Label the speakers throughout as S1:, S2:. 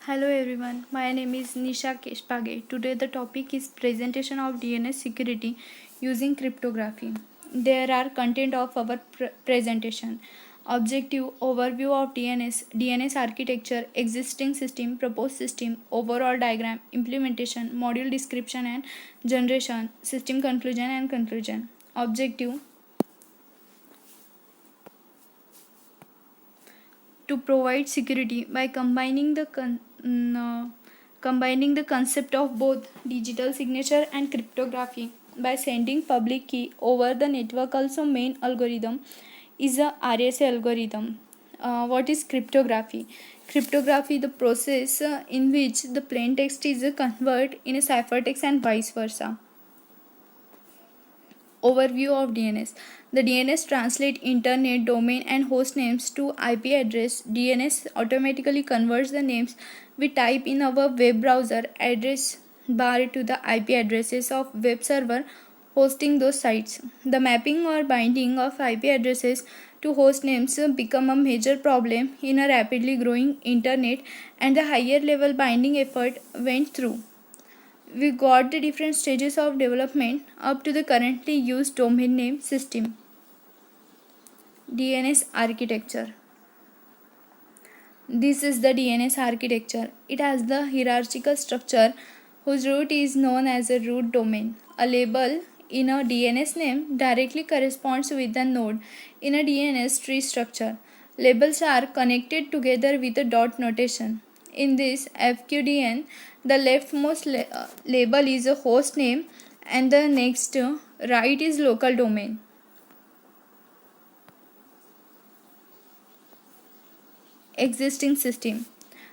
S1: Hello everyone, my name is Nisha Keshpage. Today the topic is presentation of DNS security using cryptography. There are content of our presentation. Objective overview of DNS architecture, existing system, proposed system, overall diagram, implementation, module description and generation, system conclusion and conclusion. Objective to provide security by combining the concept of both digital signature and cryptography by sending public key over the network. Also main algorithm is a RSA algorithm. What is cryptography? Cryptography the process in which the plain text is converted in a ciphertext and vice versa. Overview of DNS. The DNS translate internet domain and host names to IP address. DNS automatically converts the names we type in our web browser address bar to the IP addresses of web server hosting those sites. The mapping or binding of IP addresses to host names become a major problem in a rapidly growing internet, and the higher level binding effort went through. We got the different stages of development up to the currently used domain name system. DNS architecture. This is the DNS architecture. It has the hierarchical structure whose root is known as a root domain. A label in a DNS name directly corresponds with the node in a DNS tree structure. Labels are connected together with a dot notation. In this FQDN, the leftmost label is a host name and the next right is local domain. Existing system.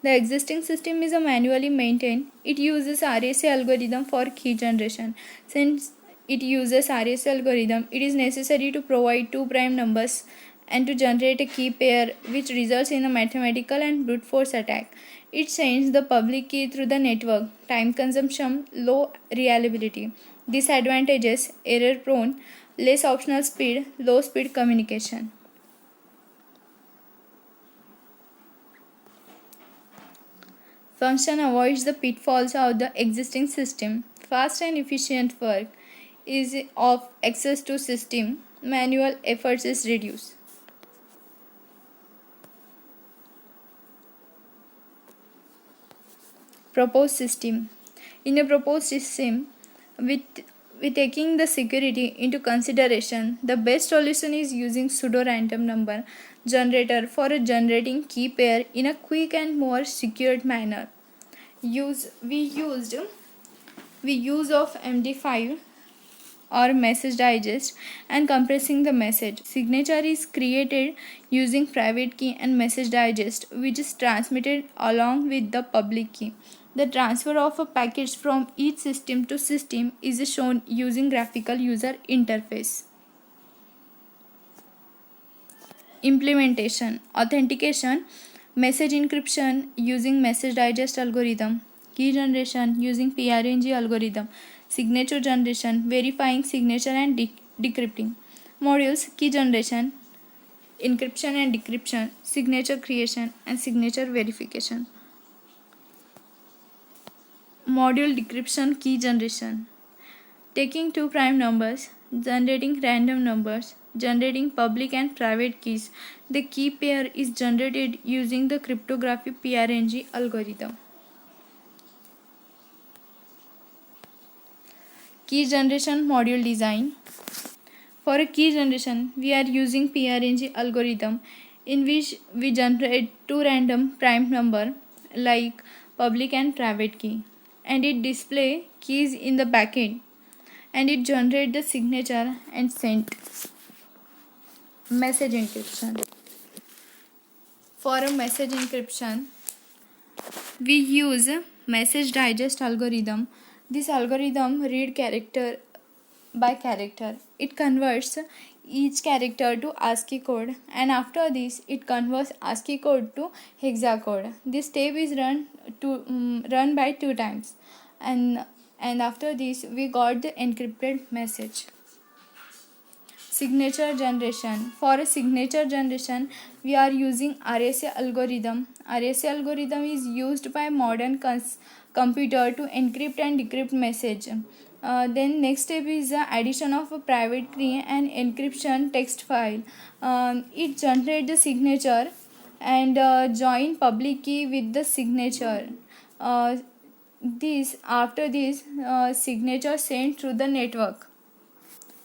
S1: The existing system is a manually maintained. It uses RSA algorithm for key generation. Since it uses RSA algorithm, it is necessary to provide two prime numbers and to generate a key pair, which results in a mathematical and brute force attack. It sends the public key through the network. Time consumption, low reliability. Disadvantages: error prone, less optional speed, low speed communication. Function avoids the pitfalls of the existing system. Fast and efficient work is of access to system. Manual efforts is reduced. Proposed system. In a proposed system, with taking the security into consideration, the best solution is using pseudo-random number generator for generating key pair in a quick and more secured manner. We use of MD5 or message digest and compressing the message. Signature is created using private key and message digest, which is transmitted along with the public key. The transfer of a packets from each system to system is shown using graphical user interface. Implementation. Authentication. Message encryption using message digest algorithm. Key generation using PRNG algorithm. Signature generation, verifying signature and decrypting. Modules: key generation, encryption and decryption, signature creation and signature verification. Module decryption, key generation. Taking two prime numbers, generating random numbers, generating public and private keys. The key pair is generated using the cryptography PRNG algorithm. Key generation module design. For a key generation, we are using PRNG algorithm in which we generate two random prime number like public and private key, and it display keys in the backend, and it generate the signature and sent. Message encryption. For a message encryption, we use message digest algorithm. This algorithm read character by character. It converts each character to ASCII code, and after this it converts ASCII code to hexacode. This step is run by two times, and after this we got the encrypted message. Signature generation. For a signature generation, we are using RSA algorithm. RSA algorithm is used by modern computer to encrypt and decrypt message. Then next step is the addition of a private key and encryption text file. It generates the signature and join public key with the signature. After this signature sent through the network.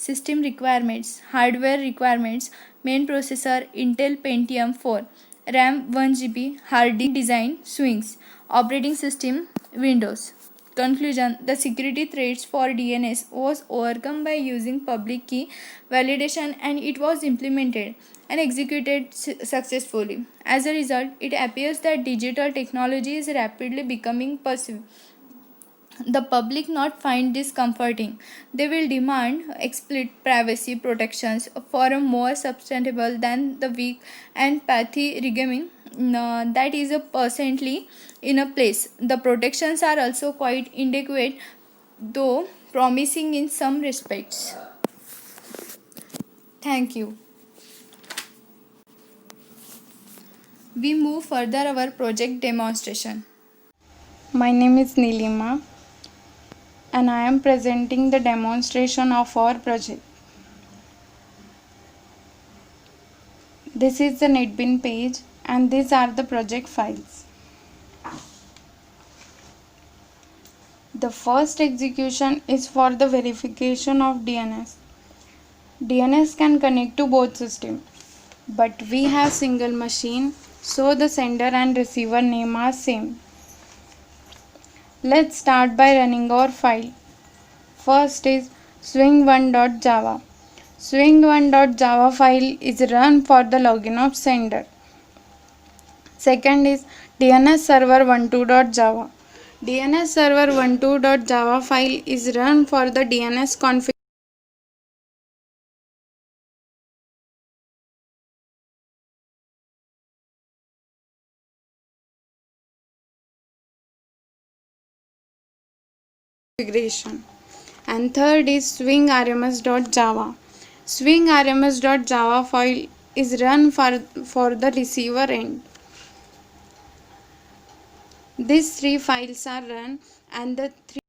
S1: System requirements, hardware requirements, main processor Intel Pentium 4, RAM 1 GB, hard disk design swings, operating system Windows. Conclusion: the security threats for DNS was overcome by using public key validation, and it was implemented and executed successfully. As a result, it appears that digital technology is rapidly becoming passive. The public not find this comforting. They will demand explicit privacy protections for a more sustainable than the weak and pathy regime that is a percently in a place. The protections are also quite inadequate, though promising in some respects. Thank you. We move further our project demonstration.
S2: My name is Nilima and I am presenting the demonstration of our project. This is the NetBeans page and these are the project files. The first execution is for the verification of DNS. DNS can connect to both systems, but we have single machine, so the sender and receiver name are same. Let's start by running our file. First is swing1.java. Swing1.java file is run for the login of sender. Second is DNS server 12.java. DNS server 12.java file is run for the DNS configuration. And third is swingrms.java. Swingrms.java file is run for the receiver end. These three files are run and the three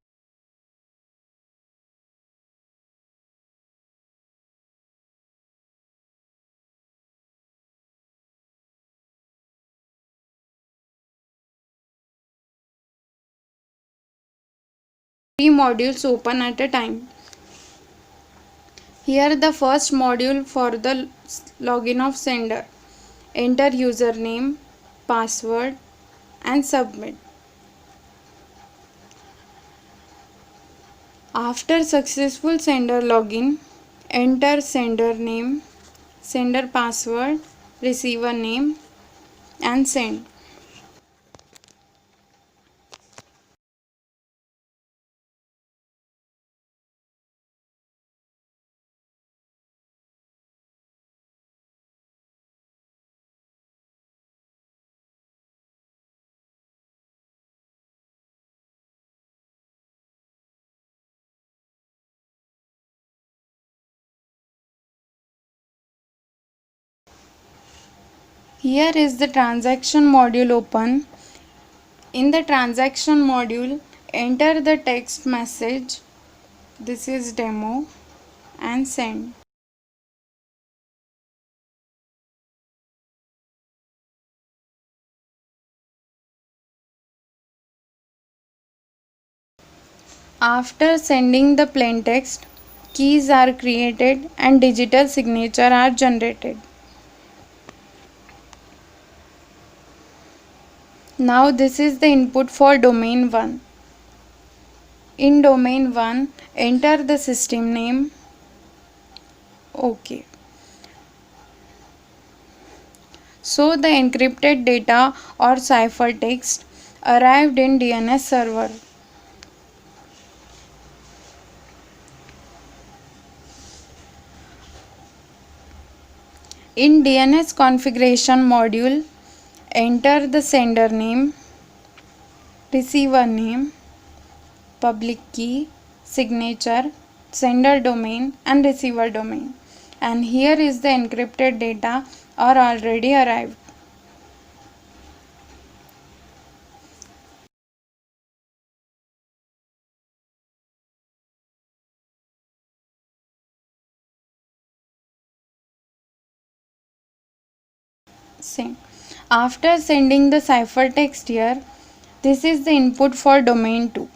S2: modules open at a time. Here the first module for the login of sender. Enter username, password and submit. After successful sender login, enter sender name, sender password, receiver name and send. Here is the transaction module open. In the transaction module, enter the text message, this is demo, and send. After sending the plain text, keys are created and digital signature are generated. Now this is the input for domain 1. In domain 1, enter the system name. OK. So the encrypted data or ciphertext arrived in DNS server. In DNS configuration module, enter the sender name, receiver name, public key, signature, sender domain and receiver domain. and here is the encrypted data are already arrived. Same. After sending the ciphertext here, this is the input for domain 2.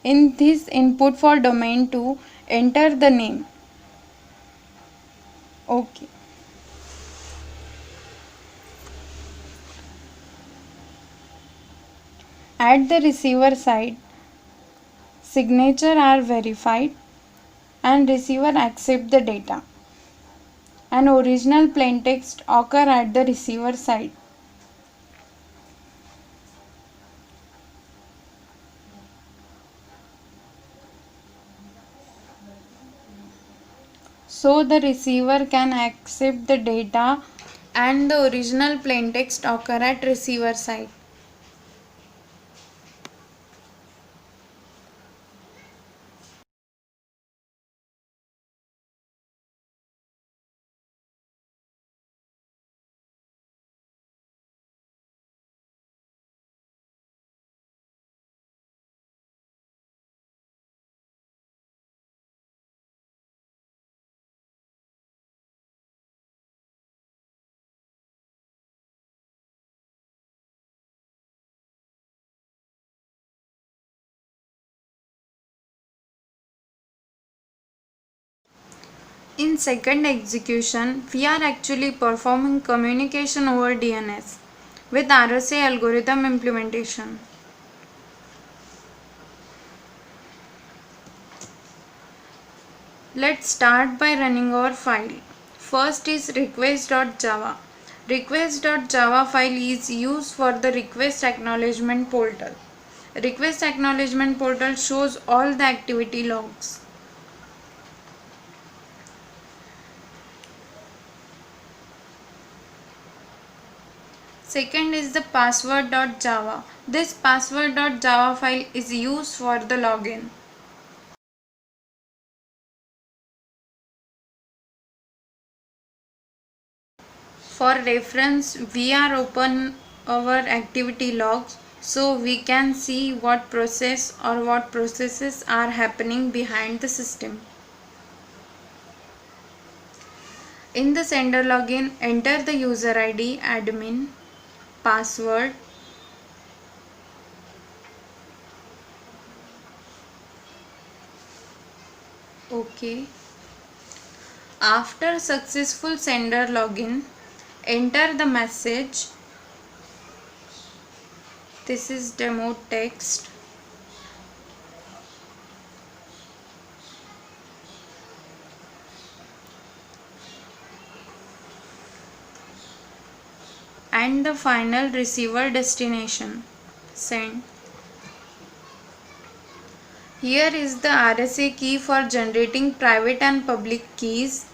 S2: In this input for domain 2, enter the name. Okay. At the receiver side, signature are verified and receiver accept the data. An original plaintext occur at the receiver side. So the receiver can accept the data and the original plaintext occur at receiver side. In second execution, we are actually performing communication over DNS with RSA algorithm implementation. Let's start by running our file. First is request.java. Request.java file is used for the request acknowledgement portal. Request acknowledgement portal shows all the activity logs. Second is the password.java. This password.java file is used for the login. For reference, we are open our activity logs so we can see what process or what processes are happening behind the system. In the sender login, enter the user ID, admin, password, OK. After successful sender login, enter the message. This is demo text. And the final receiver destination. Send. Here is the RSA key for generating private and public keys.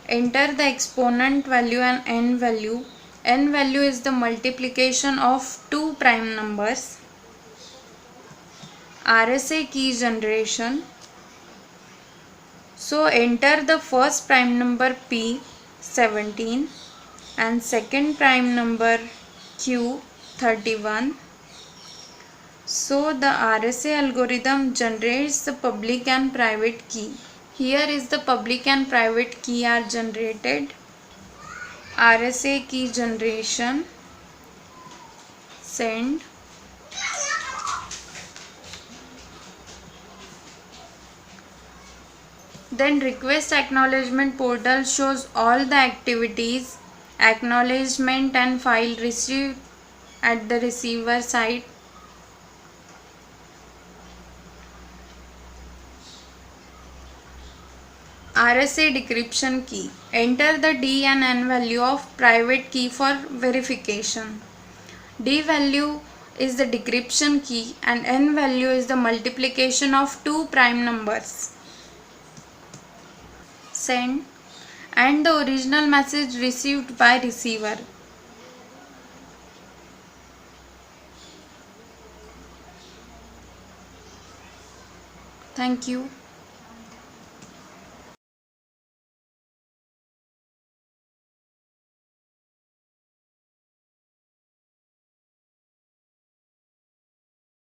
S2: Enter the exponent value and n value. N value is the multiplication of two prime numbers. RSA key generation. So enter the first prime number P 17 and second prime number Q 31. So the RSA algorithm generates the public and private key. Here is the public and private key are generated. RSA key generation. Send. Then request acknowledgement portal shows all the activities, acknowledgement and file received at the receiver side. RSA decryption key. Enter the D and N value of private key for verification. D value is the decryption key and N value is the multiplication of two prime numbers. Send. And the original message received by receiver. Thank you.